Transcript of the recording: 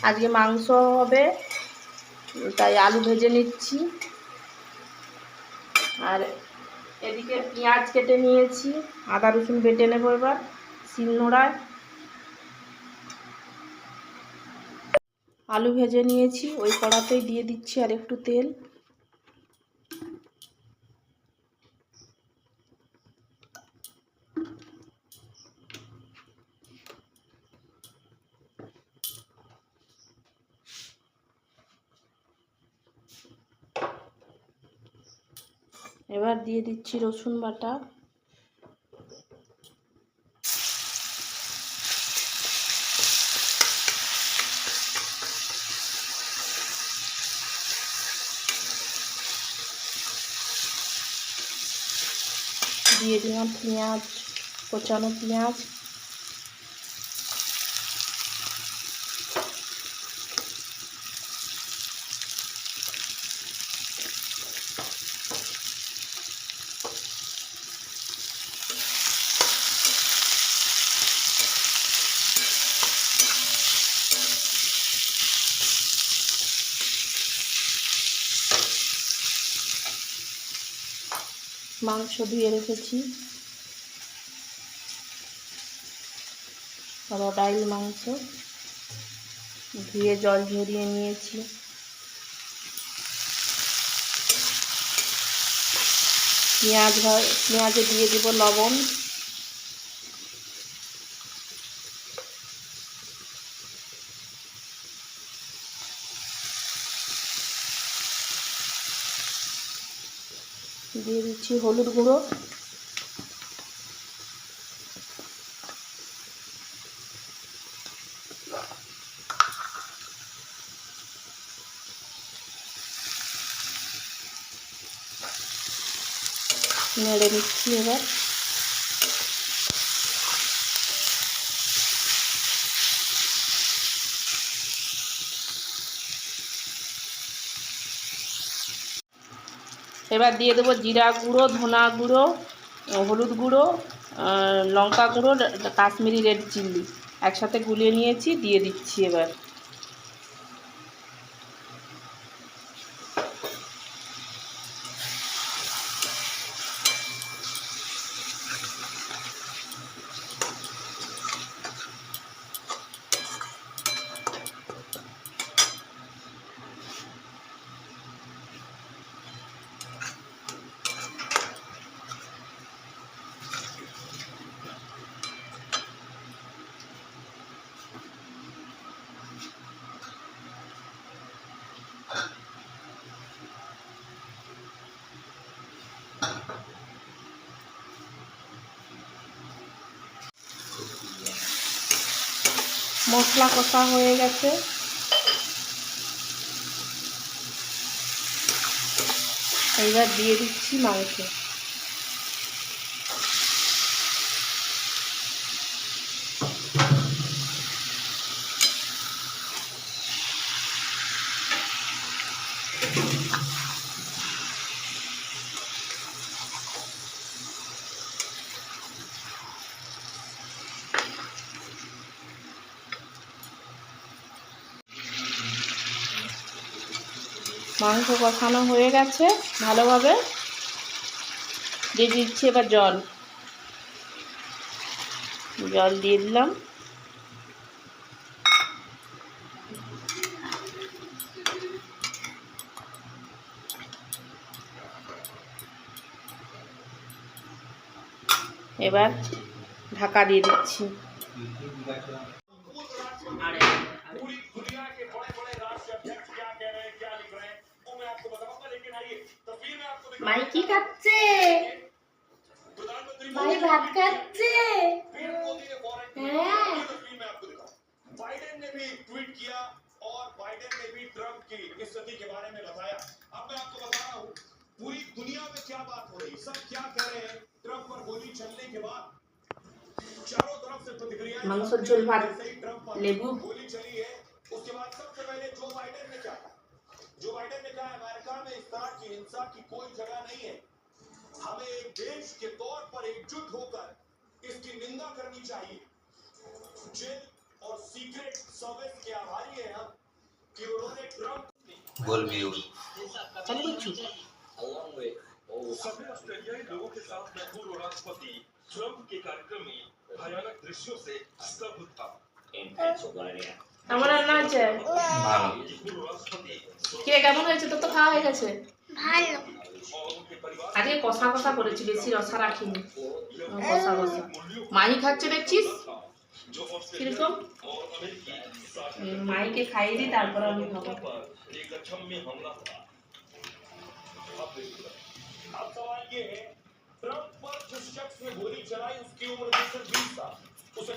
আজকে মাংস হবে, তাই আলু ভেজে নিচ্ছি। আর এদিকে পেঁয়াজ কেটে নিয়েছি, আদা রসুন বেটে নেবো এবার শিলনোড়ায়। আলু ভেজে নিয়েছি, ওই কড়াতেই দিয়ে দিচ্ছি আর একটু তেল। এবার দিয়ে দিচ্ছি রসুন বাটা। দিয়ে দিলাম পেঁয়াজ, কোচানো পেঁয়াজ। মাংস ধুয়ে রেখেছি, ডাইল মাংস ধুয়ে জল ঝরিয়ে নিয়েছি। পেঁয়াজে দিয়ে দেব লবণ। দিয়ে দিচ্ছি হলুদ গুঁড়ো। নেড়ে নিচ্ছি এবার। এবার দিয়ে দেবো জিরা গুঁড়ো, ধনা গুঁড়ো, হলুদ গুঁড়ো, লঙ্কা গুঁড়ো, কাশ্মীরি রেড চিলি একসাথে গুলিয়ে নিয়েছি, দিয়ে দিচ্ছি এবার। মশলা কষা হয়ে গেছে, এইবার দিয়ে দিচ্ছি মাংস। মাংস কষানো হয়ে গেছে ভালোভাবে, দিয়ে দিচ্ছি এবার জল দিয়ে দিলাম। এবার ঢাকা দিয়ে দিচ্ছি। মাই কি খাচ্ছে? মাই ভাত খাচ্ছে। হ্যাঁ। बाइडेन ने भी ट्वीट किया और बाइडेन ने भी ट्रंप की इस स्थिति के बारे में बताया। अब मैं आपको बता रहा हूँ पूरी दुनिया में क्या बात हो रही, सब क्या कह रहे हैं। ट्रंप पर गोली चलने के बाद चारों तरफ से प्रतिक्रियाएं, ट्रंप पर गोली चली है, उसके बाद सबसे पहले जो बाइडेन ने कहा, अमेरिका में इस तरह की हिंसा की कोई जगह नहीं है। हमें एक देश के तौर पर एकजुट होकर इसकी निंदा करनी चाहिए। जेल और सीक्रेट सर्विस के आभारी हैं हम। गोल व्यूज चालू করছি सभी ऑस्ट्रेलियाई लोगों के साथ मैं पूर्व राष्ट्रपति ट्रंप के कार्यक्रम में भयानक दृश्यों से स्तब्ध था। আমার রান্না হয়েছে ভালো पूर्व राष्ट्रपति কে কেমন হয়েছে? তোর তো খাওয়া হয়ে গেছে। ভালো। और उनके परिवार আজকে কষা কষা করেছি, বেশি রসা রাখিনি। কষা কষা মাই খাচ্ছে দেখছিস जो ऑस्ट्रेलिया কিরকম? और अमेरिकी মাইকে খাইয়ে দিই তারপরে আমি খাবো। पर एक अक्षम्य हमला था। अब देखिए, अब सवाल ये है ट्रंप पर जिस शख्स ने गोली चलाई उसकी उम्र सिर्फ 20 साल, उसे